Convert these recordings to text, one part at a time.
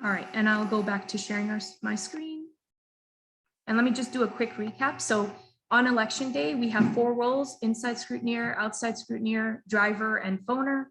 All right, and I'll go back to sharing my screen. And let me just do a quick recap. So on election day, we have 4 roles: inside scrutineer, outside scrutineer, driver, and phoner.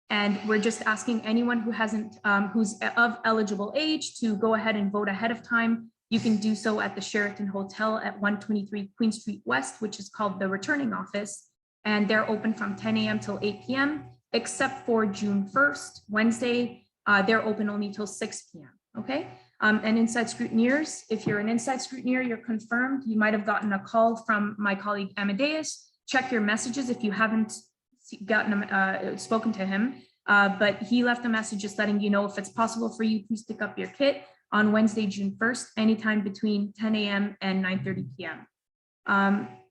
And we're just asking anyone who hasn't, who's of eligible age to go ahead and vote ahead of time. You can do so at the Sheraton Hotel at 123 Queen Street West, which is called the returning office. And they're open from 10 a.m. till 8 p.m., except for June 1st, Wednesday. They're open only till 6 p.m. Okay. And inside scrutineers, if you're an inside scrutineer, you're confirmed. You might have gotten a call from my colleague Amadeus. Check your messages if you haven't spoken to him, but he left a message just letting you know if it's possible for you, please pick up your kit on Wednesday, June 1st, anytime between 10 a.m. and 9:30 p.m.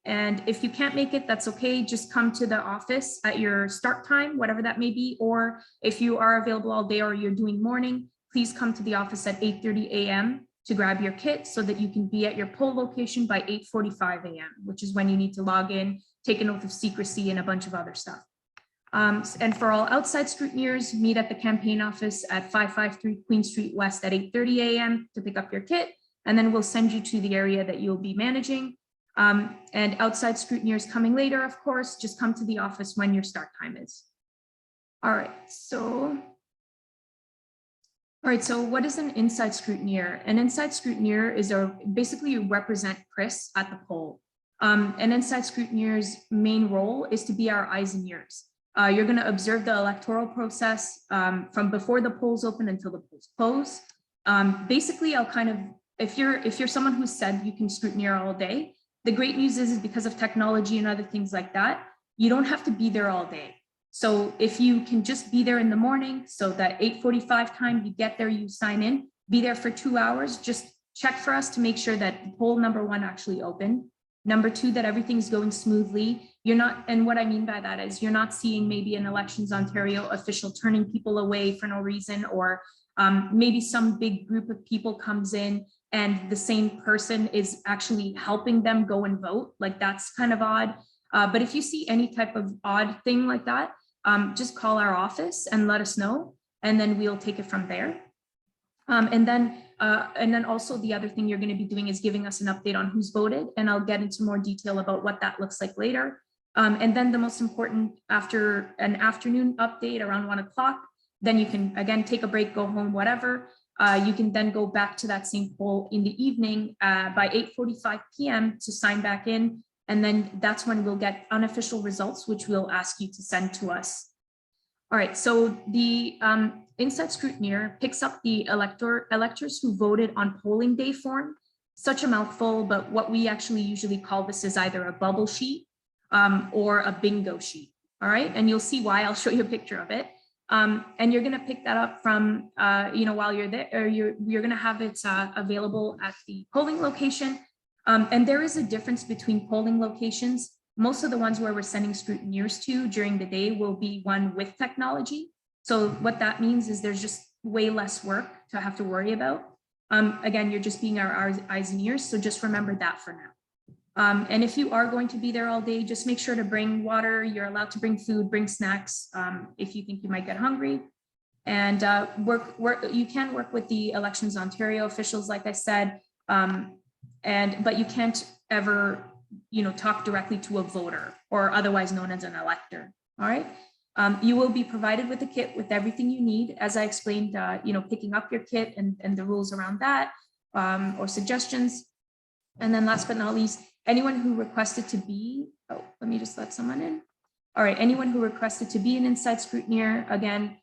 And if you can't make it, that's okay. Just come to the office at your start time, whatever that may be. Or if you are available all day or you're doing morning, please come to the office at 8:30 a.m. to grab your kit so that you can be at your poll location by 8:45 a.m., which is when you need to log in, take an oath of secrecy, and a bunch of other stuff. And for all outside scrutineers, meet at the campaign office at 553 Queen Street West at 8:30 a.m. to pick up your kit, and then we'll send you to the area that you'll be managing. And outside scrutineers coming later, of course, just come to the office when your start time is. All right, so what is an inside scrutineer? An inside scrutineer is basically you represent Chris at the poll. An inside scrutineer's main role is to be our eyes and ears. You're going to observe the electoral process from before the polls open until the polls close. Basically, I'll kind of, if you're someone who said you can scrutineer all day, the great news is because of technology and other things like that, you don't have to be there all day. So if you can just be there in the morning, so that 8:45 time, you get there, you sign in, be there for 2 hours, just check for us to make sure that poll number 1 actually opened. Number 2, that everything's going smoothly. You're not, and what I mean by that is you're not seeing maybe an Elections Ontario official turning people away for no reason, or maybe some big group of people comes in and the same person is actually helping them go and vote. Like, that's kind of odd. But if you see any type of odd thing like that, just call our office and let us know, and then we'll take it from there. And then also the other thing you're going to be doing is giving us an update on who's voted, and I'll get into more detail about what that looks like later. And then the most important, after an afternoon update around 1 o'clock, then you can again take a break, go home, whatever. You can then go back to that same poll in the evening by 8:45 p.m. to sign back in. And then that's when we'll get unofficial results, which we'll ask you to send to us. All right, so the inside scrutineer picks up the electors who voted on polling day form. Such a mouthful, but what we actually usually call this is either a bubble sheet or a bingo sheet. All right, and you'll see why. I'll show you a picture of it. And you're going to pick that up from, while you're there, or you're going to have it available at the polling location. And there is a difference between polling locations. Most of the ones where we're sending scrutineers to during the day will be one with technology. So what that means is there's just way less work to have to worry about. Again, you're just being our eyes and ears. So just remember that for now. And if you are going to be there all day, just make sure to bring water. You're allowed to bring food, bring snacks if you think you might get hungry. And you can work with the Elections Ontario officials, like I said, but you can't ever talk directly to a voter, or otherwise known as an elector. All right. You will be provided with a kit with everything you need, as I explained, picking up your kit and the rules around that, or suggestions. And then last but not least, anyone who requested to be, let me just let someone in. All right, anyone who requested to be an inside scrutineer, again,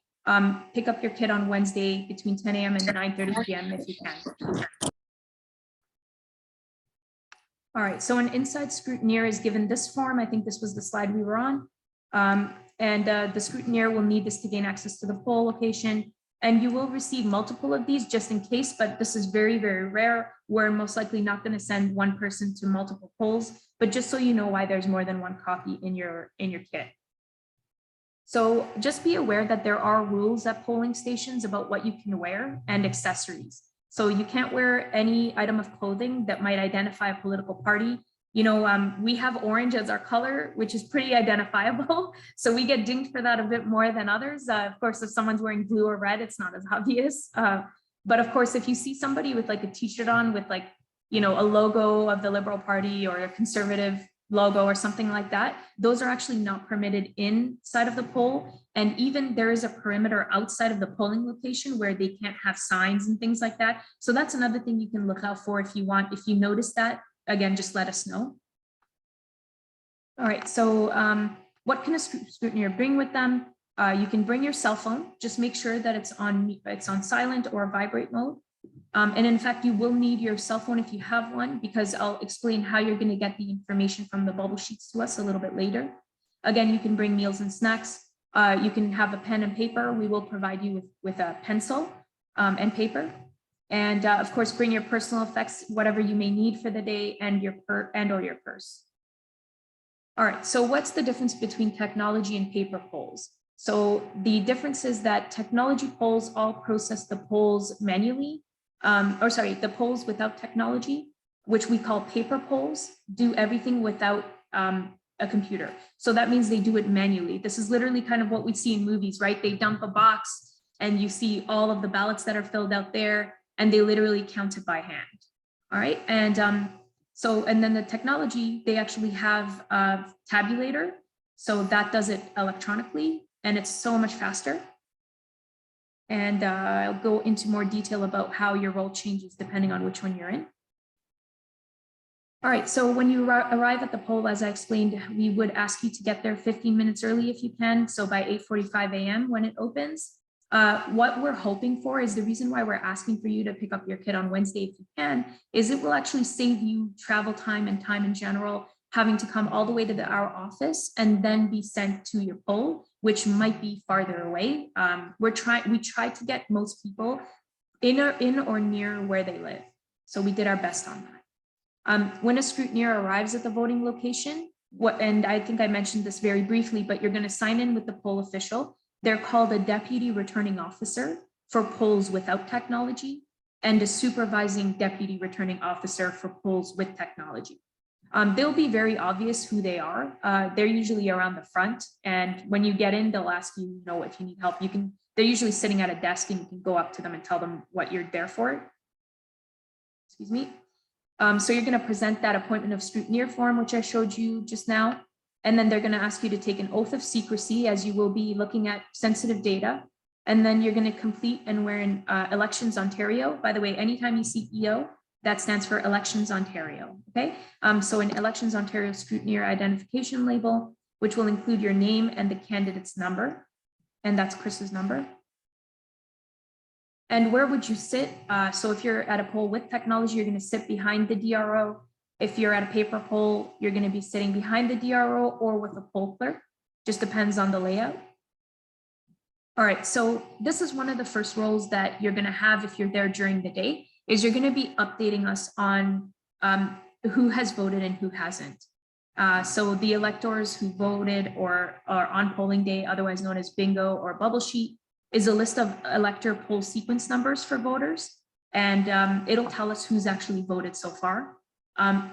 pick up your kit on Wednesday between 10 a.m. and 9:30 p.m. if you can. All right, so an inside scrutineer is given this form. I think this was the slide we were on. And the scrutineer will need this to gain access to the poll location. And you will receive multiple of these just in case, but this is very, very rare. We're most likely not going to send one person to multiple polls, but just so you know why there's more than one copy in your kit. So just be aware that there are rules at polling stations about what you can wear and accessories. So you can't wear any item of clothing that might identify a political party. We have orange as our color, which is pretty identifiable. So we get dinged for that a bit more than others. Of course, if someone's wearing blue or red, it's not as obvious. But of course, if you see somebody with like a t-shirt on with like, a logo of the Liberal Party or a conservative logo or something like that, those are actually not permitted inside of the poll. And even there is a perimeter outside of the polling location where they can't have signs and things like that. So that's another thing you can look out for if you want. If you notice that, again, just let us know. All right, so what can a scrutineer bring with them? You can bring your cell phone. Just make sure that it's on silent or vibrate mode. And in fact, you will need your cell phone if you have one, because I'll explain how you're going to get the information from the bubble sheets to us a little bit later. Again, you can bring meals and snacks. You can have a pen and paper. We will provide you with a pencil and paper. And of course, bring your personal effects, whatever you may need for the day, and your purse. All right, so what's the difference between technology and paper polls? So the difference is that technology polls all process the polls manually, the polls without technology, which we call paper polls, do everything without a computer. So that means they do it manually. This is literally kind of what we see in movies, right? They dump a box and you see all of the ballots that are filled out there, and they literally count it by hand. All right, and then the technology, they actually have a tabulator, so that does it electronically, and it's so much faster. And I'll go into more detail about how your role changes depending on which one you're in. All right, so when you arrive at the poll, as I explained, we would ask you to get there 15 minutes early if you can, so by 8:45 a.m. when it opens. What we're hoping for is, the reason why we're asking for you to pick up your kid on Wednesday if you can, is it will actually save you travel time and time in general, having to come all the way to our office and then be sent to your poll, which might be farther away. We try to get most people in or near where they live. So we did our best on that. When a scrutineer arrives at the voting location, and I think I mentioned this very briefly, but you're going to sign in with the poll official. They're called a deputy returning officer for polls without technology, and a supervising deputy returning officer for polls with technology. They'll be very obvious who they are. They're usually around the front, and when you get in, they'll ask you, if you need help. They're usually sitting at a desk, and you can go up to them and tell them what you're there for. Excuse me. So you're going to present that appointment of scrutineer form, which I showed you just now. And then they're going to ask you to take an oath of secrecy, as you will be looking at sensitive data. And then you're going to complete, and we're in Elections Ontario. By the way, anytime you see EO, that stands for Elections Ontario. Okay. So an Elections Ontario scrutineer identification label, which will include your name and the candidate's number. And that's Chris's number. And where would you sit? So if you're at a poll with technology, you're going to sit behind the DRO. If you're at a paper poll, you're going to be sitting behind the DRO or with a poll clerk. Just depends on the layout. All right, so this is one of the first roles that you're going to have if you're there during the day, is you're going to be updating us on who has voted and who hasn't. So the electors who voted or are on polling day, otherwise known as bingo or bubble sheet, is a list of elector poll sequence numbers for voters. And it'll tell us who's actually voted so far.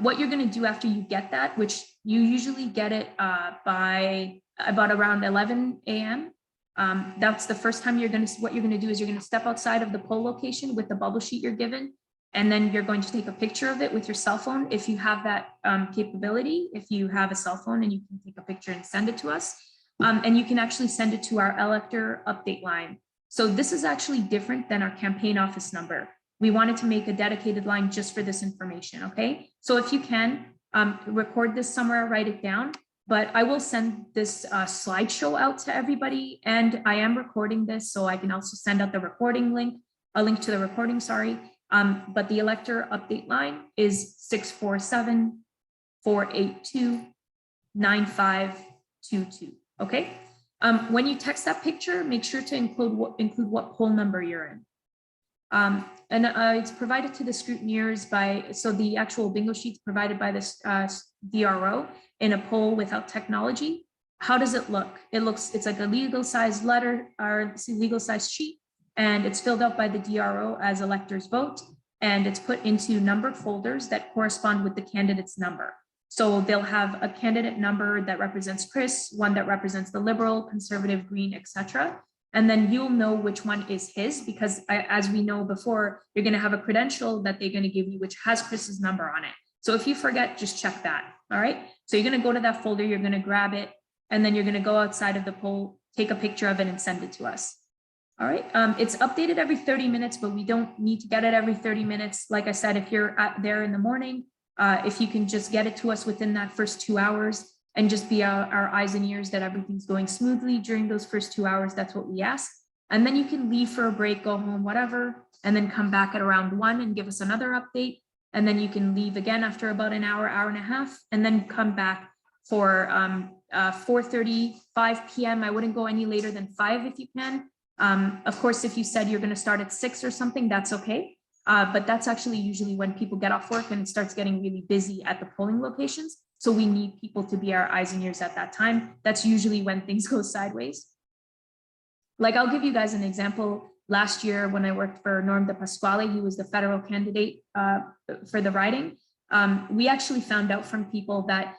What you're going to do after you get that, which you usually get it by about around 11 a.m. That's the first time what you're going to do is you're going to step outside of the poll location with the bubble sheet you're given. And then you're going to take a picture of it with your cell phone. If you have that capability, if you have a cell phone, and you can take a picture and send it to us. And you can actually send it to our elector update line. So this is actually different than our campaign office number. We wanted to make a dedicated line just for this information, okay? So if you can, record this somewhere, write it down, but I will send this slideshow out to everybody, and I am recording this, so I can also send out the recording link, a link to the recording, sorry. But the elector update line is 647-482-9522. Okay. When you text that picture, make sure to include what poll number you're in. And it's provided to the scrutineers so the actual bingo sheet's provided by this DRO in a poll without technology. How does it look? It's like a legal size letter or legal size sheet, and it's filled out by the DRO as electors vote, and it's put into numbered folders that correspond with the candidate's number. So they'll have a candidate number that represents Chris, one that represents the Liberal, Conservative, Green, etc. And then you'll know which one is his, because as we know before, you're going to have a credential that they're going to give you, which has Chris's number on it. So if you forget, just check that. All right. So you're going to go to that folder, you're going to grab it, and then you're going to go outside of the poll, take a picture of it and send it to us. All right. It's updated every 30 minutes, but we don't need to get it every 30 minutes. Like I said, if you're there in the morning, if you can just get it to us within that first 2 hours and just be our eyes and ears that everything's going smoothly during those first 2 hours, that's what we ask. And then you can leave for a break, go home, whatever, and then come back at around 1 and give us another update. And then you can leave again after about an hour, hour and a half, and then come back for 4:30, 5 p.m. I wouldn't go any later than 5 if you can. Of course, if you said you're going to start at 6 or something, that's okay. But that's actually usually when people get off work and it starts getting really busy at the polling locations. So we need people to be our eyes and ears at that time. That's usually when things go sideways. Like I'll give you guys an example. Last year when I worked for Norm de Pasquale, he was the federal candidate for the riding. We actually found out from people that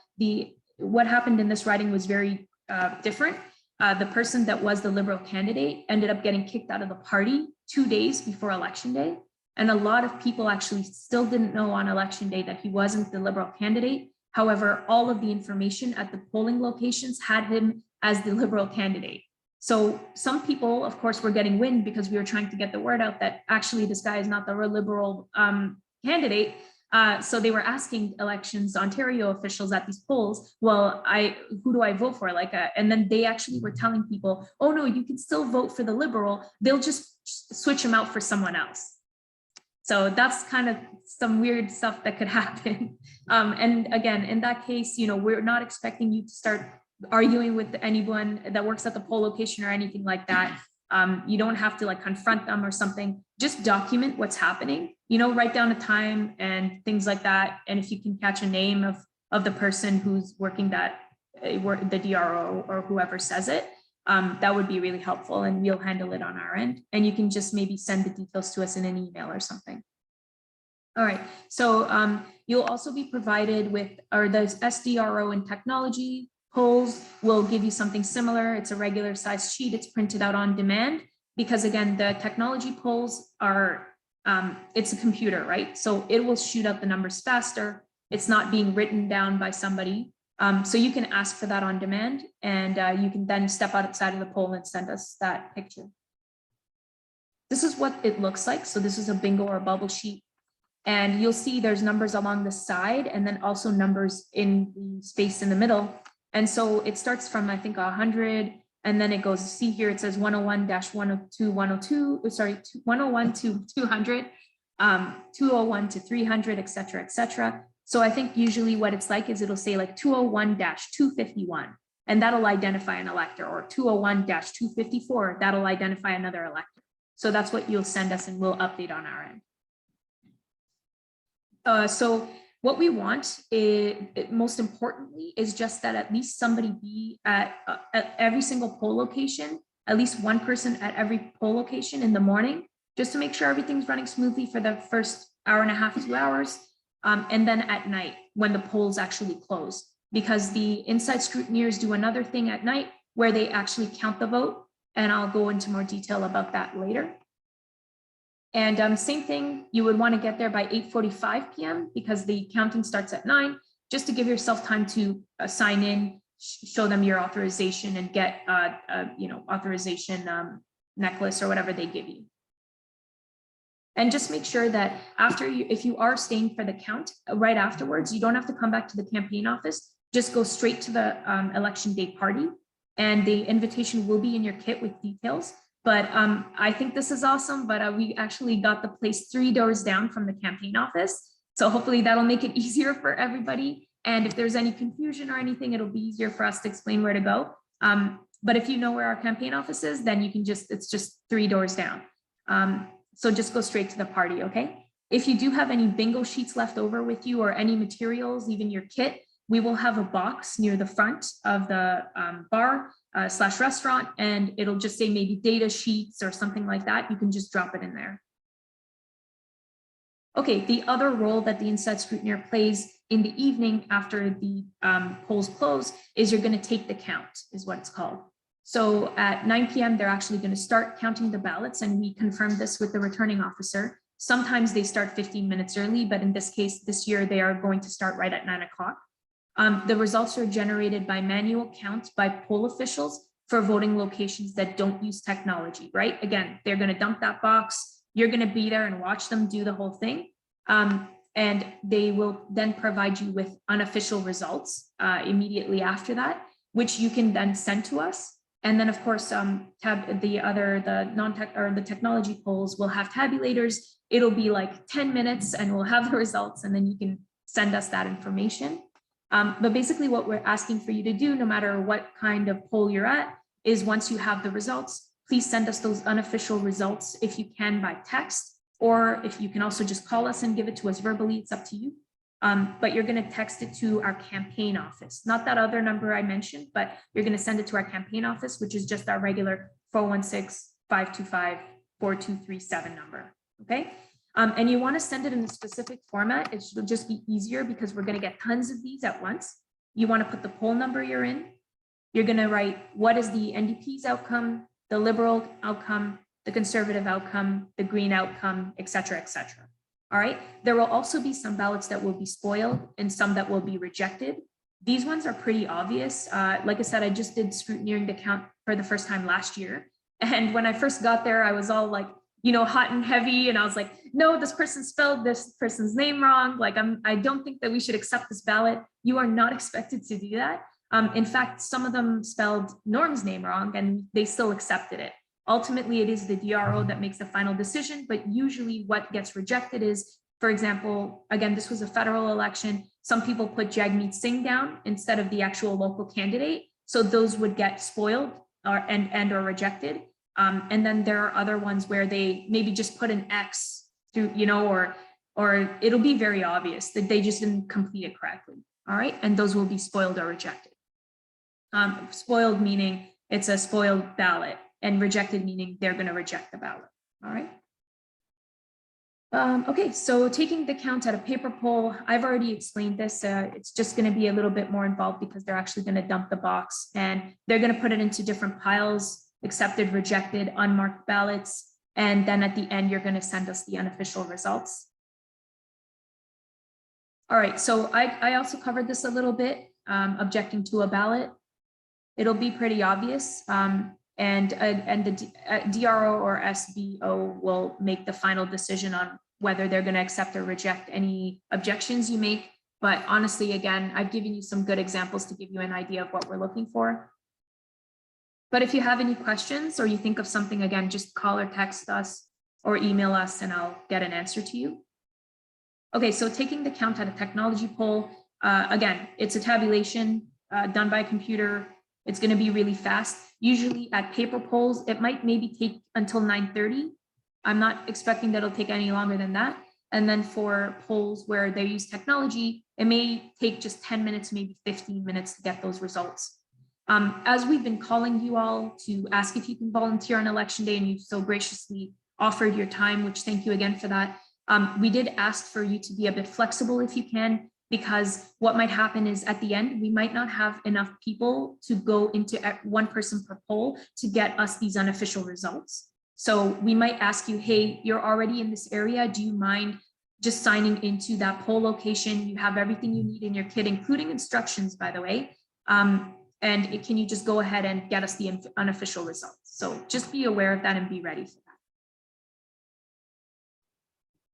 what happened in this riding was very different. The person that was the Liberal candidate ended up getting kicked out of the party 2 days before election day. And a lot of people actually still didn't know on election day that he wasn't the Liberal candidate. However, all of the information at the polling locations had him as the Liberal candidate. So some people, of course, were getting wind because we were trying to get the word out that actually this guy is not the Liberal candidate. So they were asking Elections Ontario officials at these polls, well, who do I vote for? And then they actually were telling people, oh no, you can still vote for the Liberal. They'll just switch him out for someone else. So that's kind of some weird stuff that could happen. And again, in that case, we're not expecting you to start arguing with anyone that works at the poll location or anything like that. You don't have to confront them or something. Just document what's happening, write down a time and things like that. And if you can catch a name of the person who's working the DRO or whoever says it, that would be really helpful, and we'll handle it on our end. And you can just maybe send the details to us in an email or something. All right, so you'll also be provided with, or the SDRO and technology polls will give you something similar. It's a regular size sheet. It's printed out on demand because again, the technology polls are, it's a computer, right? So it will shoot out the numbers faster. It's not being written down by somebody. So you can ask for that on demand, and you can then step outside of the poll and send us that picture. This is what it looks like. So this is a bingo or bubble sheet. And you'll see there's numbers along the side and then also numbers in the space in the middle. And so it starts from, I think, 100, and then it goes, see here, it says 101-102, 102, sorry, 101 to 200, 201 to 300, et cetera, et cetera. So I think usually what it's like is it'll say 201-251, and that'll identify an elector, or 201-254, that'll identify another elector. So that's what you'll send us and we'll update on our end. So what we want, most importantly, is just that at least somebody be at every single poll location, at least one person at every poll location in the morning, just to make sure everything's running smoothly for the first hour and a half, 2 hours. And then at night when the polls actually close, because the inside scrutineers do another thing at night where they actually count the vote. And I'll go into more detail about that later. And same thing, you would want to get there by 8:45 p.m. because the counting starts at 9, just to give yourself time to sign in, show them your authorization, and get authorization necklace or whatever they give you. And just make sure that if you are staying for the count right afterwards, you don't have to come back to the campaign office. Just go straight to the election day party, and the invitation will be in your kit with details. But I think this is awesome, but we actually got the place 3 doors down from the campaign office. So hopefully that'll make it easier for everybody. And if there's any confusion or anything, it'll be easier for us to explain where to go. But if you know where our campaign office is, then you can it's just 3 doors down. So just go straight to the party, okay? If you do have any bingo sheets left over with you or any materials, even your kit, we will have a box near the front of the bar / restaurant, and it'll just say maybe data sheets or something like that. You can just drop it in there. Okay, the other role that the inside scrutineer plays in the evening after the polls close is you're going to take the count, is what it's called. So at 9 p.m., they're actually going to start counting the ballots, and we confirmed this with the returning officer. Sometimes they start 15 minutes early, but in this case, this year, they are going to start right at 9 o'clock. The results are generated by manual count by poll officials for voting locations that don't use technology, right? Again, they're going to dump that box. You're going to be there and watch them do the whole thing. And they will then provide you with unofficial results immediately after that, which you can then send to us. And then, of course, the technology polls will have tabulators. It'll be like 10 minutes and we'll have the results, and then you can send us that information. But basically what we're asking for you to do, no matter what kind of poll you're at, is once you have the results, please send us those unofficial results if you can by text, or if you can also just call us and give it to us verbally, it's up to you. But you're going to text it to our campaign office, not that other number I mentioned, but you're going to send it to our campaign office, which is just our regular 416-525-4237 number, okay? And you want to send it in a specific format. It should just be easier because we're going to get tons of these at once. You want to put the poll number you're in. You're going to write what is the NDP's outcome, the Liberal outcome, the Conservative outcome, the Green outcome, et cetera, et cetera. All right. There will also be some ballots that will be spoiled and some that will be rejected. These ones are pretty obvious. Like I said, I just did scrutineering the count for the first time last year. And when I first got there, I was all like, you know, hot and heavy. And I was like, no, this person spelled this person's name wrong. Like, I don't think that we should accept this ballot. You are not expected to do that. In fact, some of them spelled Norm's name wrong and they still accepted it. Ultimately, it is the DRO that makes the final decision, but usually what gets rejected is, for example, again, this was a federal election. Some people put Jagmeet Singh down instead of the actual local candidate. So those would get spoiled or rejected. And then there are other ones where they maybe just put an X through, you know, or it'll be very obvious that they just didn't complete it correctly. All right. And those will be spoiled or rejected. Spoiled meaning it's a spoiled ballot, and rejected meaning they're going to reject the ballot. All right. Okay, so taking the count at a paper poll, I've already explained this. It's just going to be a little bit more involved because they're actually going to dump the box and they're going to put it into different piles, accepted, rejected, unmarked ballots. And then at the end, you're going to send us the unofficial results. All right, so I also covered this a little bit, objecting to a ballot. It'll be pretty obvious. And the DRO or SBO will make the final decision on whether they're going to accept or reject any objections you make. But honestly, again, I've given you some good examples to give you an idea of what we're looking for. But if you have any questions or you think of something, again, just call or text us or email us and I'll get an answer to you. Okay, so taking the count at a technology poll, again, it's a tabulation done by a computer. It's going to be really fast. Usually at paper polls, it might maybe take until 9:30. I'm not expecting that it'll take any longer than that. And then for polls where they use technology, it may take just 10 minutes, maybe 15 minutes to get those results. As we've been calling you all to ask if you can volunteer on election day, and you so graciously offered your time, which thank you again for that. We did ask for you to be a bit flexible if you can, because what might happen is at the end, we might not have enough people to go into one person per poll to get us these unofficial results. So we might ask you, hey, you're already in this area. Do you mind just signing into that poll location? You have everything you need in your kit, including instructions, by the way. And can you just go ahead and get us the unofficial results? So just be aware of that and be ready for that.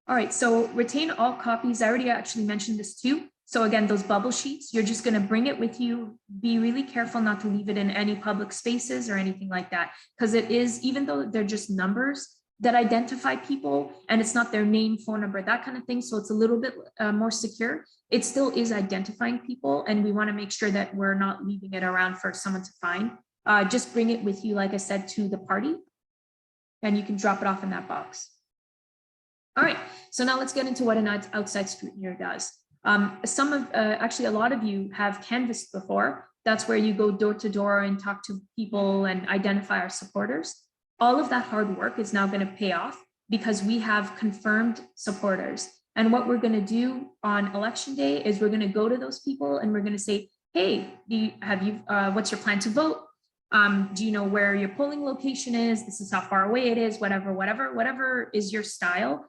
All right, so retain all copies. I already actually mentioned this too. So again, those bubble sheets, you're just gonna bring it with you. Be really careful not to leave it in any public spaces or anything like that, because it is, even though they're just numbers that identify people and it's not their name, phone number, that kind of thing, so it's a little bit more secure, it still is identifying people, and we wanna make sure that we're not leaving it around for someone to find. Just bring it with you, like I said, to the party, and you can drop it off in that box. All right, so now let's get into what an outside scrutineer does. Actually, a lot of you have canvassed before. That's where you go door to door and talk to people and identify our supporters. All of that hard work is now going to pay off because we have confirmed supporters. And what we're going to do on election day is we're going to go to those people and we're going to say, hey, what's your plan to vote? Do you know where your polling location is? This is how far away it is, whatever is your style.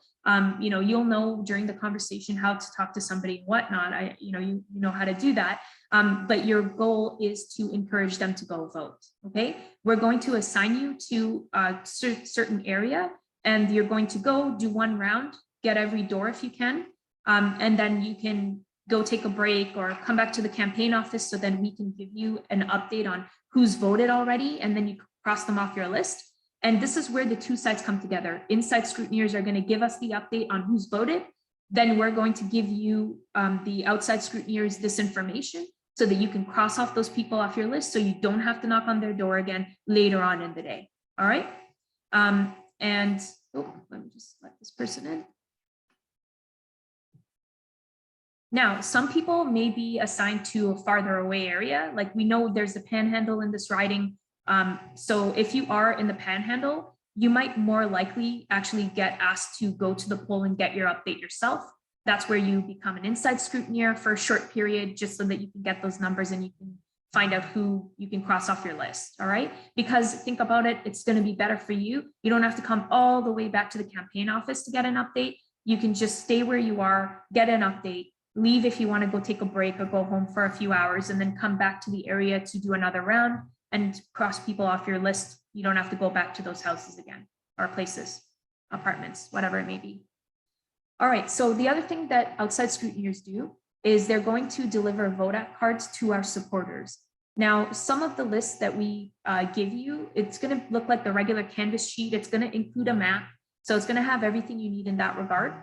You'll know during the conversation how to talk to somebody and whatnot. You know how to do that. But your goal is to encourage them to go vote. Okay, we're going to assign you to a certain area, and you're going to go do one round, get every door if you can, and then you can go take a break or come back to the campaign office so then we can give you an update on who's voted already, and then you cross them off your list. And this is where the two sides come together. Inside scrutineers are going to give us the update on who's voted. Then we're going to give you, the outside scrutineers, this information so that you can cross off those people off your list so you don't have to knock on their door again later on in the day. All right. Let me just let this person in. Now, some people may be assigned to a farther away area. Like we know there's a panhandle in this riding. So if you are in the panhandle, you might more likely actually get asked to go to the poll and get your update yourself. That's where you become an inside scrutineer for a short period, just so that you can get those numbers and you can find out who you can cross off your list. All right. Because think about it, it's going to be better for you. You don't have to come all the way back to the campaign office to get an update. You can just stay where you are, get an update, leave if you want to go take a break or go home for a few hours, and then come back to the area to do another round and cross people off your list. You don't have to go back to those houses again, or places, apartments, whatever it may be. All right, so the other thing that outside scrutineers do is they're going to deliver vote-at cards to our supporters. Now, some of the lists that we give you, it's going to look like the regular Canvas sheet. It's going to include a map. So it's going to have everything you need in that regard.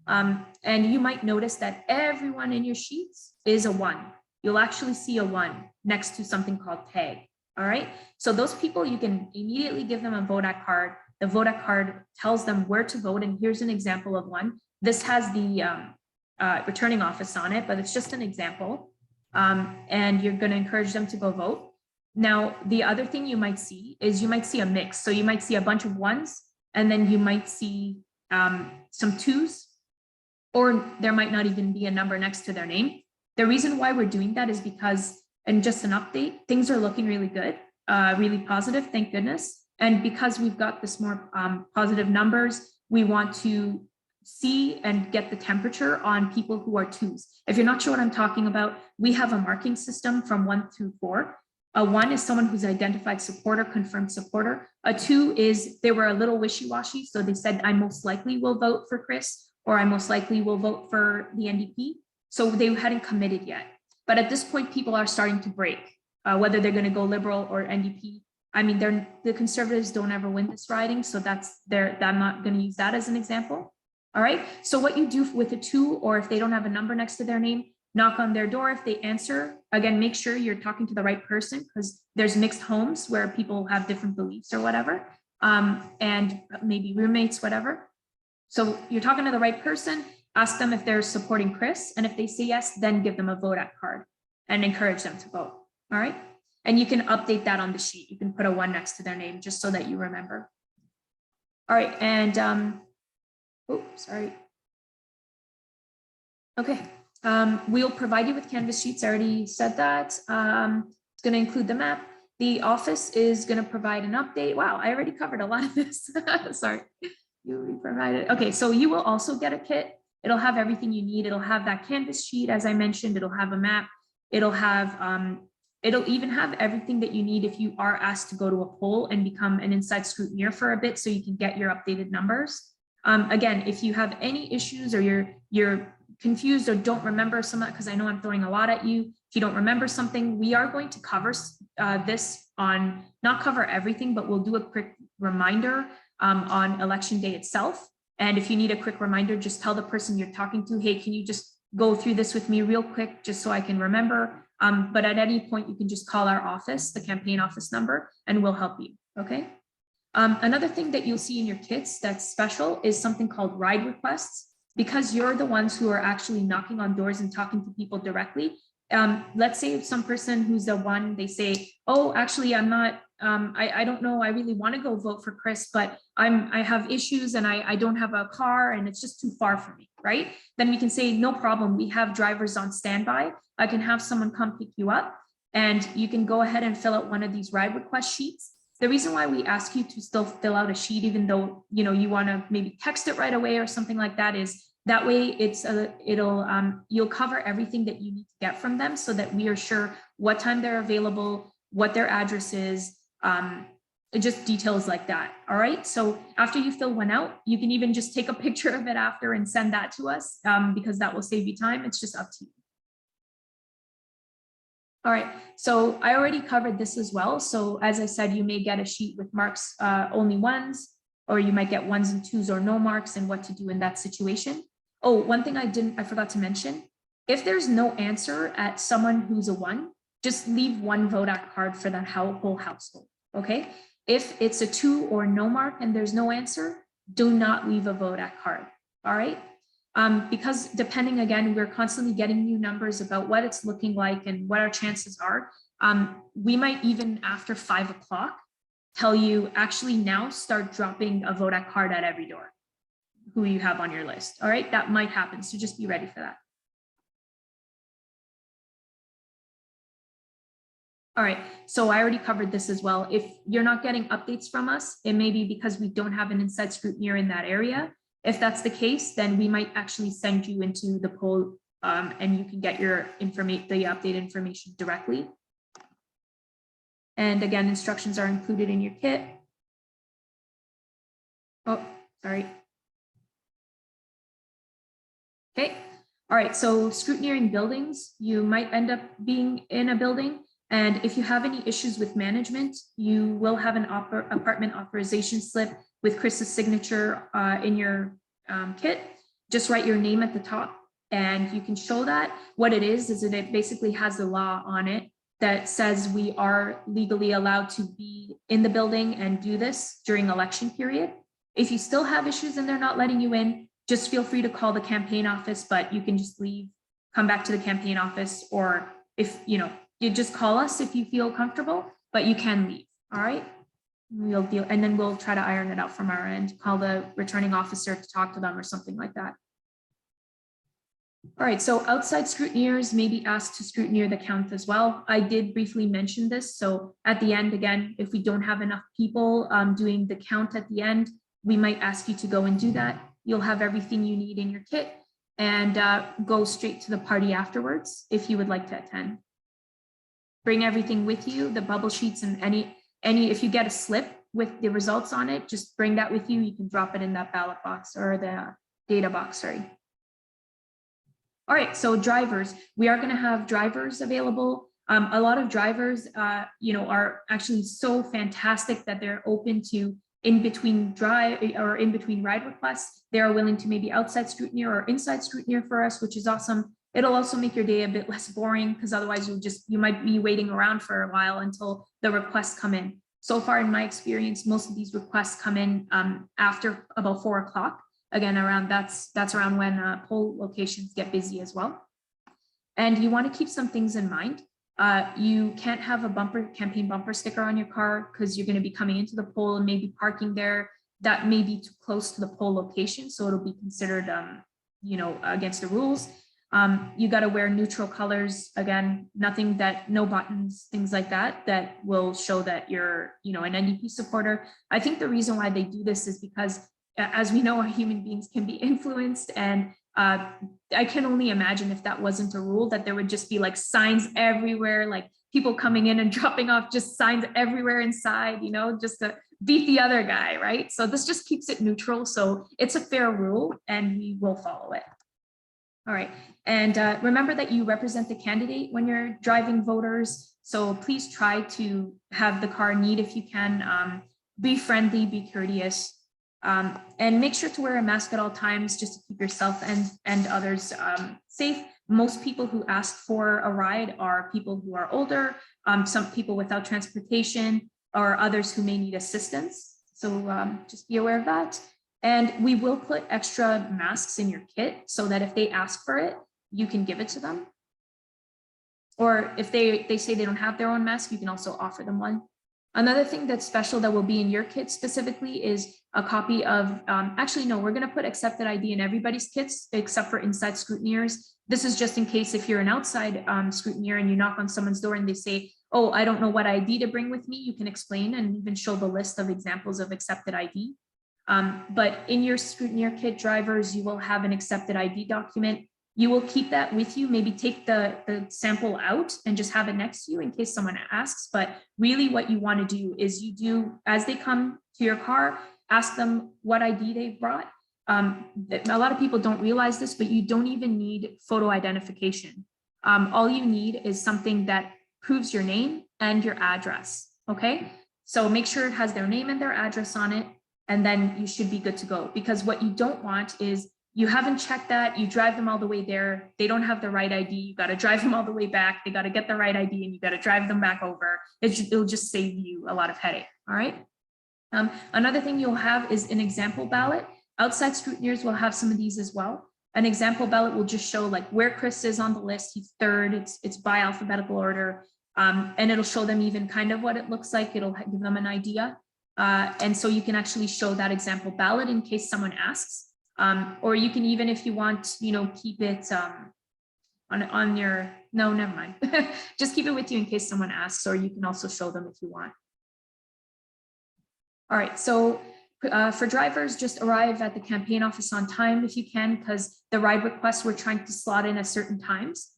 And you might notice that everyone in your sheets is a 1. You'll actually see a 1 next to something called tag. All right. So those people, you can immediately give them a vote-at card. The vote-at card tells them where to vote. And here's an example of one. This has the returning office on it, but it's just an example. And you're going to encourage them to go vote. Now, the other thing you might see is you might see a mix. So you might see a bunch of 1s, and then you might see some 2s, or there might not even be a number next to their name. The reason why we're doing that is because, and just an update, things are looking really good, really positive, thank goodness. And because we've got this more positive numbers, we want to see and get the temperature on people who are 2s. If you're not sure what I'm talking about, we have a marking system from 1 through 4. A 1 is someone who's identified supporter, confirmed supporter. A 2 is they were a little wishy-washy. So they said, I most likely will vote for Chris, or I most likely will vote for the NDP. So they hadn't committed yet. But at this point, people are starting to break, whether they're going to go Liberal or NDP. I mean, the Conservatives don't ever win this riding. So I'm not going to use that as an example. All right. So what you do with a 2, or if they don't have a number next to their name, knock on their door. If they answer, again, make sure you're talking to the right person, because there's mixed homes where people have different beliefs or whatever, and maybe roommates, whatever. So you're talking to the right person, ask them if they're supporting Chris. And if they say yes, then give them a vote-at card and encourage them to vote. All right. And you can update that on the sheet. You can put a 1 next to their name just so that you remember. All right. And, oh, sorry. Okay. We'll provide you with Canvas sheets. I already said that. It's going to include the map. The office is going to provide an update. Wow, I already covered a lot of this. Sorry. You already provided. Okay, so you will also get a kit. It'll have everything you need. It'll have that Canvas sheet, as I mentioned. It'll have a map. It'll have, it'll even have everything that you need if you are asked to go to a poll and become an inside scrutineer for a bit, so you can get your updated numbers. Again, if you have any issues, or you're confused or don't remember some, because I know I'm throwing a lot at you. If you don't remember something, we are going to cover this on, not cover everything, but we'll do a quick reminder on election day itself. And if you need a quick reminder, just tell the person you're talking to, hey, can you just go through this with me real quick, just so I can remember. But at any point, you can just call our office, the campaign office number, and we'll help you, okay? Another thing that you'll see in your kits that's special is something called ride requests. Because you're the ones who are actually knocking on doors and talking to people directly. Let's say some person who's the 1, they say, oh, actually, I'm not I don't know, I really want to go vote for Chris, but I have issues and I don't have a car and it's just too far for me, right? Then we can say, no problem, we have drivers on standby. I can have someone come pick you up and you can go ahead and fill out one of these ride request sheets. The reason why we ask you to still fill out a sheet, even though, you know, you want to maybe text it right away or something like that, is that way you'll cover everything that you need to get from them so that we are sure what time they're available, what their address is, just details like that. All right. So after you fill one out, you can even just take a picture of it after and send that to us because that will save you time. It's just up to you. All right, so I already covered this as well. So as I said, you may get a sheet with marks only ones, or you might get ones and twos or no marks and what to do in that situation. Oh, one thing I forgot to mention, if there's no answer at someone who's a 1, just leave one vote at card for that whole household, okay? If it's a 2 or no mark and there's no answer, do not leave a vote at card, all right? Because depending, again, we're constantly getting new numbers about what it's looking like and what our chances are. We might even after 5 o'clock tell you actually now start dropping a vote at card at every door who you have on your list. All right, that might happen. So just be ready for that. All right, so I already covered this as well. If you're not getting updates from us, it may be because we don't have an inside scrutineer in that area. If that's the case, then we might actually send you into the poll and you can get your the updated information directly. And again, instructions are included in your kit. Oh, sorry. Okay. All right, so scrutineering buildings, you might end up being in a building. And if you have any issues with management, you will have an apartment authorization slip with Chris's signature in your kit. Just write your name at the top and you can show that. What it is that it basically has a law on it that says we are legally allowed to be in the building and do this during election period. If you still have issues and they're not letting you in, just feel free to call the campaign office, but you can just leave, come back to the campaign office, or if you just call us if you feel comfortable, but you can leave, all right? We'll deal, and then we'll try to iron it out from our end, call the returning officer to talk to them or something like that. All right, so outside scrutineers may be asked to scrutineer the count as well. I did briefly mention this. So at the end, again, if we don't have enough people doing the count at the end, we might ask you to go and do that. You'll have everything you need in your kit and go straight to the party afterwards if you would like to attend. Bring everything with you, the bubble sheets and any, if you get a slip with the results on it, just bring that with you. You can drop it in that ballot box or the data box, sorry. All right, so drivers, we are going to have drivers available. A lot of drivers, are actually so fantastic that they're open to in between ride requests. They are willing to maybe outside scrutineer or inside scrutineer for us, which is awesome. It'll also make your day a bit less boring because otherwise you might be waiting around for a while until the requests come in. So far in my experience, most of these requests come in after about 4 o'clock. Again, that's around when poll locations get busy as well. And you want to keep some things in mind. You can't have a campaign bumper sticker on your car because you're going to be coming into the poll and maybe parking there. That may be too close to the poll location, so it'll be considered, against the rules. You got to wear neutral colors. Again, no buttons, things like that, that will show that you're, an NDP supporter. I think the reason why they do this is because, as we know, human beings can be influenced, and I can only imagine if that wasn't a rule, that there would just be like signs everywhere, like people coming in and dropping off just signs everywhere inside, just to beat the other guy, right? So this just keeps it neutral. So it's a fair rule and we will follow it. All right, and remember that you represent the candidate when you're driving voters. So please try to have the car neat if you can. Be friendly, be courteous. And make sure to wear a mask at all times just to keep yourself and others safe. Most people who ask for a ride are people who are older, some people without transportation, or others who may need assistance. So just be aware of that. And we will put extra masks in your kit so that if they ask for it, you can give it to them. Or if they say they don't have their own mask, you can also offer them one. Another thing that's special that will be in your kit specifically is a copy of, actually, no, we're going to put accepted ID in everybody's kits except for inside scrutineers. This is just in case if you're an outside scrutineer and you knock on someone's door and they say, oh, I don't know what ID to bring with me, you can explain and even show the list of examples of accepted ID. But in your scrutineer kit, drivers, you will have an accepted ID document. You will keep that with you, maybe take the sample out and just have it next to you in case someone asks. But really what you want to do is you do, as they come to your car, ask them what ID they brought. A lot of people don't realize this, but you don't even need photo identification. All you need is something that proves your name and your address, okay? So make sure it has their name and their address on it, and then you should be good to go. Because what you don't want is you haven't checked that, you drive them all the way there, they don't have the right ID, you got to drive them all the way back, they got to get the right ID, and you got to drive them back over. It'll just save you a lot of headache, all right? Another thing you'll have is an example ballot. Outside scrutineers will have some of these as well. An example ballot will just show like where Chris is on the list, he's third, it's by alphabetical order, and it'll show them even kind of what it looks like, it'll give them an idea. And so you can actually show that example ballot in case someone asks. Or you can even, if you want, keep it on your, no, never mind. Just keep it with you in case someone asks, or you can also show them if you want. All right, so for drivers, just arrive at the campaign office on time if you can, because the ride requests we're trying to slot in at certain times.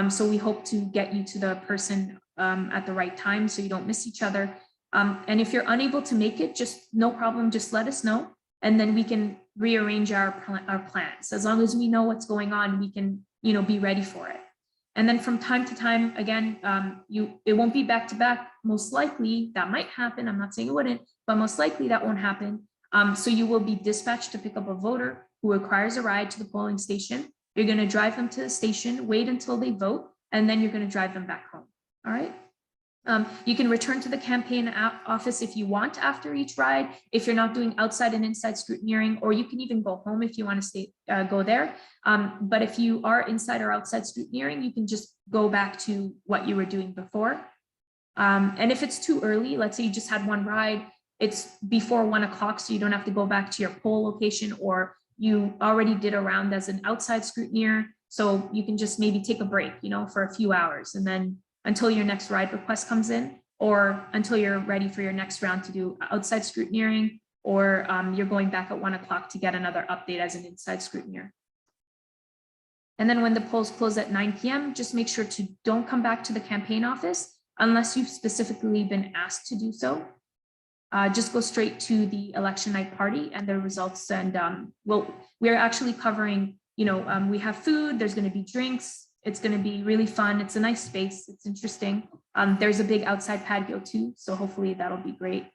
So we hope to get you to the person at the right time so you don't miss each other. And if you're unable to make it, just no problem, just let us know. And then we can rearrange our plans. As long as we know what's going on, we can, be ready for it. And then from time to time, again, it won't be back to back. Most likely that might happen. I'm not saying it wouldn't, but most likely that won't happen. So you will be dispatched to pick up a voter who requires a ride to the polling station. You're going to drive them to the station, wait until they vote, and then you're going to drive them back home. All right. You can return to the campaign office if you want after each ride, if you're not doing outside and inside scrutineering, or you can even go home if you want to go there. But if you are inside or outside scrutineering, you can just go back to what you were doing before. And if it's too early, let's say you just had one ride, it's before 1 o'clock, so you don't have to go back to your poll location, or you already did a round as an outside scrutineer, so you can just maybe take a break, for a few hours, and then until your next ride request comes in, or until you're ready for your next round to do outside scrutineering, or you're going back at 1 o'clock to get another update as an inside scrutineer. And then when the polls close at 9 p.m., just make sure to don't come back to the campaign office unless you've specifically been asked to do so. Just go straight to the election night party and the results. And we're actually covering, we have food, there's going to be drinks. It's going to be really fun. It's a nice space. It's interesting. There's a big outside patio too, so hopefully that'll be great.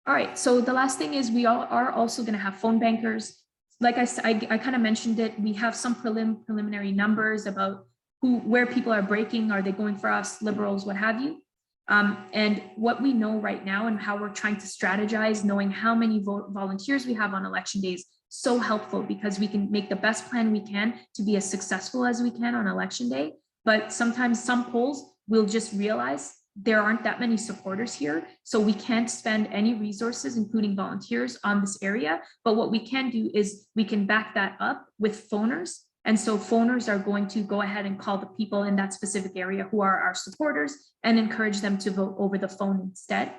All right, so the last thing is we are also going to have phone bankers. Like I said, I kind of mentioned it. We have some preliminary numbers about where people are breaking. Are they going for us, liberals, what have you? And what we know right now and how we're trying to strategize, knowing how many volunteers we have on election days, so helpful, because we can make the best plan we can to be as successful as we can on election day. But sometimes some polls will just realize there aren't that many supporters here, so we can't spend any resources, including volunteers, on this area. But what we can do is we can back that up with phoners. And so phoners are going to go ahead and call the people in that specific area who are our supporters and encourage them to vote over the phone instead.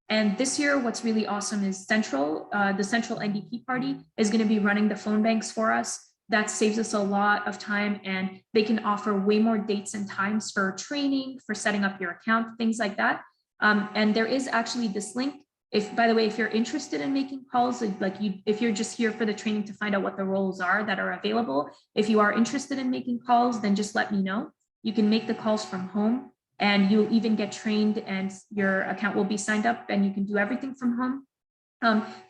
And this year, what's really awesome is the Central NDP party is going to be running the phone banks for us. That saves us a lot of time, and they can offer way more dates and times for training, for setting up your account, things like that. And there is actually this link. By the way, if you're interested in making calls, if you're just here for the training to find out what the roles are that are available, if you are interested in making calls, then just let me know. You can make the calls from home, and you'll even get trained, and your account will be signed up, and you can do everything from home.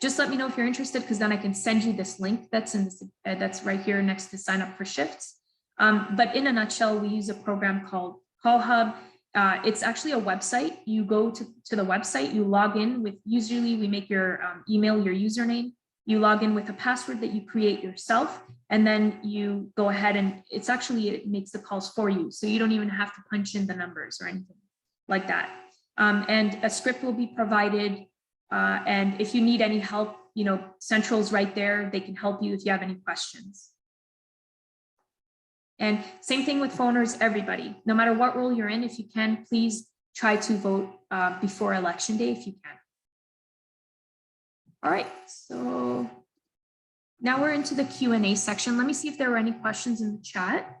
Just let me know if you're interested, because then I can send you this link that's in this, that's right here next to sign up for shifts. But in a nutshell, we use a program called Call Hub. It's actually a website. You go to the website, you log in with, usually we make your email your username. You log in with a password that you create yourself, and then you go ahead and it makes the calls for you. So you don't even have to punch in the numbers or anything like that. And a script will be provided. And if you need any help, Central's right there. They can help you if you have any questions. And same thing with phoners, everybody, no matter what role you're in, if you can, please try to vote before election day if you can. All right, so now we're into the Q&A section. Let me see if there are any questions in the chat.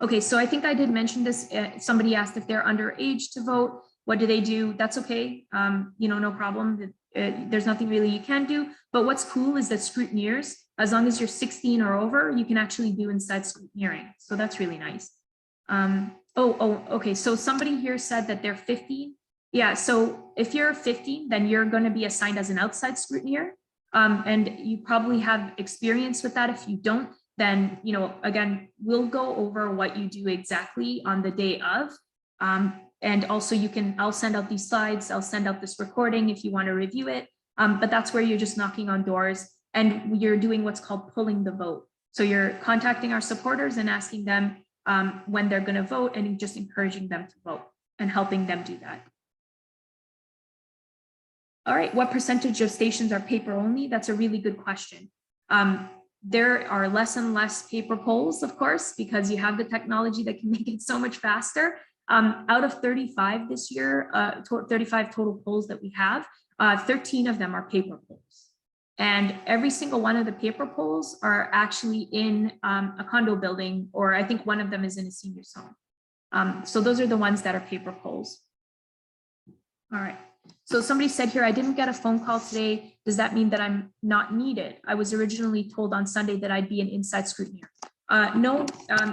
Okay, so I think I did mention this. Somebody asked if they're underage to vote. What do they do? That's okay. No problem. There's nothing really you can do. But what's cool is that scrutineers, as long as you're 16 or over, you can actually do inside scrutineering. So that's really nice. Okay. So somebody here said that they're 15. Yeah, so if you're 15, then you're going to be assigned as an outside scrutineer. And you probably have experience with that. If you don't, then, again, we'll go over what you do exactly on the day of. And also I'll send out these slides. I'll send out this recording if you want to review it. But that's where you're just knocking on doors and you're doing what's called pulling the vote. So you're contacting our supporters and asking them when they're going to vote and just encouraging them to vote and helping them do that. All right, what percentage of stations are paper only? That's a really good question. There are less and less paper polls, of course, because you have the technology that can make it so much faster. Out of 35 this year, 35 total polls that we have, 13 of them are paper polls. And every single one of the paper polls are actually in a condo building, or I think one of them is in a senior's home. So those are the ones that are paper polls. All right. So somebody said here, I didn't get a phone call today. Does that mean that I'm not needed? I was originally told on Sunday that I'd be an inside scrutineer. No,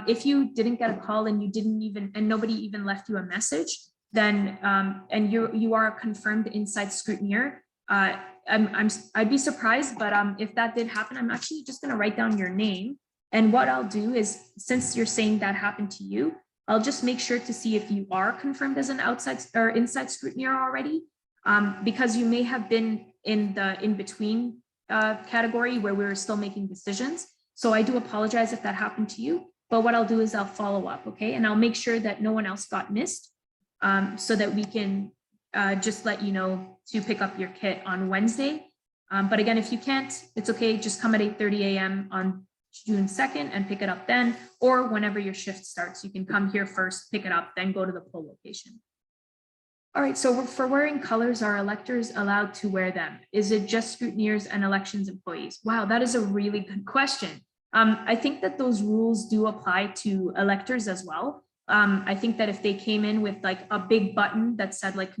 if you didn't get a call and nobody even left you a message, then and you are a confirmed inside scrutineer, I'd be surprised, but if that did happen, I'm actually just going to write down your name. And what I'll do is, since you're saying that happened to you, I'll just make sure to see if you are confirmed as an outside or inside scrutineer already. Because you may have been in the in-between category where we were still making decisions. So I do apologize if that happened to you, but what I'll do is I'll follow up, okay? And I'll make sure that no one else got missed so that we can just let you know to pick up your kit on Wednesday. But again, if you can't, it's okay, just come at 8:30 a.m. on June 2nd and pick it up then, or whenever your shift starts, you can come here first, pick it up, then go to the poll location. All right, so for wearing colors, are electors allowed to wear them? Is it just scrutineers and elections employees? Wow, that is a really good question. I think that those rules do apply to electors as well. I think that if they came in with like a big button that said like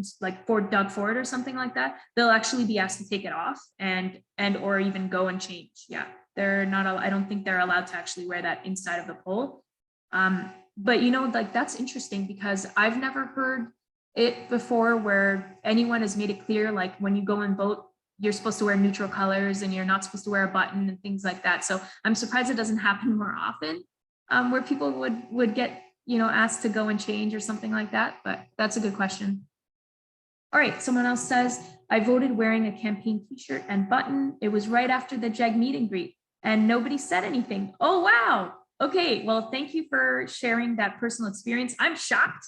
Ford Doug Ford or something like that, they'll actually be asked to take it off and or even go and change. Yeah, they're not. I don't think they're allowed to actually wear that inside of the poll. But like that's interesting because I've never heard it before where anyone has made it clear, like when you go and vote, you're supposed to wear neutral colors and you're not supposed to wear a button and things like that. So I'm surprised it doesn't happen more often where people would get, asked to go and change or something like that, but that's a good question. All right, someone else says, I voted wearing a campaign t-shirt and button. It was right after the JEG meet and greet and nobody said anything. Oh, wow. Okay, well, thank you for sharing that personal experience. I'm shocked.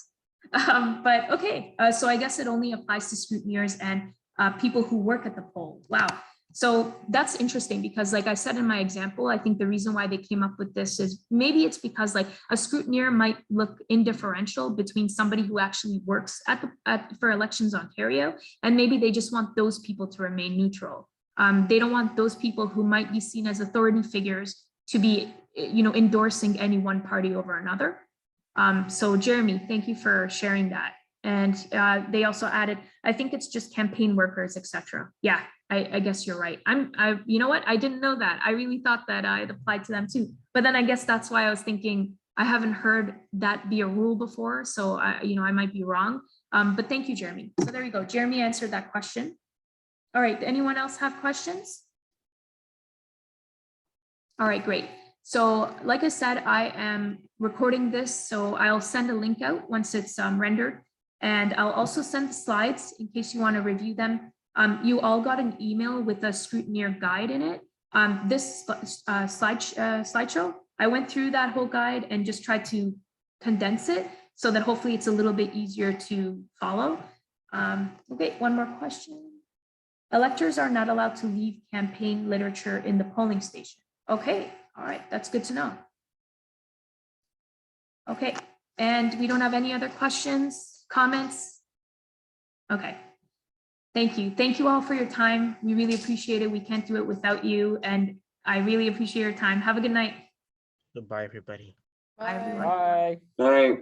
But okay, so I guess it only applies to scrutineers and people who work at the poll. Wow. So that's interesting because like I said in my example, I think the reason why they came up with this is maybe it's because like a scrutineer might look indifferential between somebody who actually works for Elections Ontario, and maybe they just want those people to remain neutral. They don't want those people who might be seen as authority figures to be, endorsing any one party over another. So Jeremy, thank you for sharing that. And they also added, I think it's just campaign workers, etc. Yeah, I guess you're right. You know what? I didn't know that. I really thought that it applied to them too. But then I guess that's why I was thinking I haven't heard that be a rule before. So I might be wrong. But thank you, Jeremy. So there we go. Jeremy answered that question. All right. Anyone else have questions? All right, great. So like I said, I am recording this, so I'll send a link out once it's rendered. And I'll also send the slides in case you want to review them. You all got an email with a scrutineer guide in it. This slideshow, I went through that whole guide and just tried to condense it. so that hopefully it's a little bit easier to follow. Okay, one more question. Electors are not allowed to leave campaign literature in the polling station. Okay, all right, that's good to know. Okay, and we don't have any other questions, comments? Okay, thank you. Thank you all for your time. We really appreciate it. We can't do it without you, and I really appreciate your time. Have a good night. Goodbye, everybody. Bye, everyone. Bye. All right.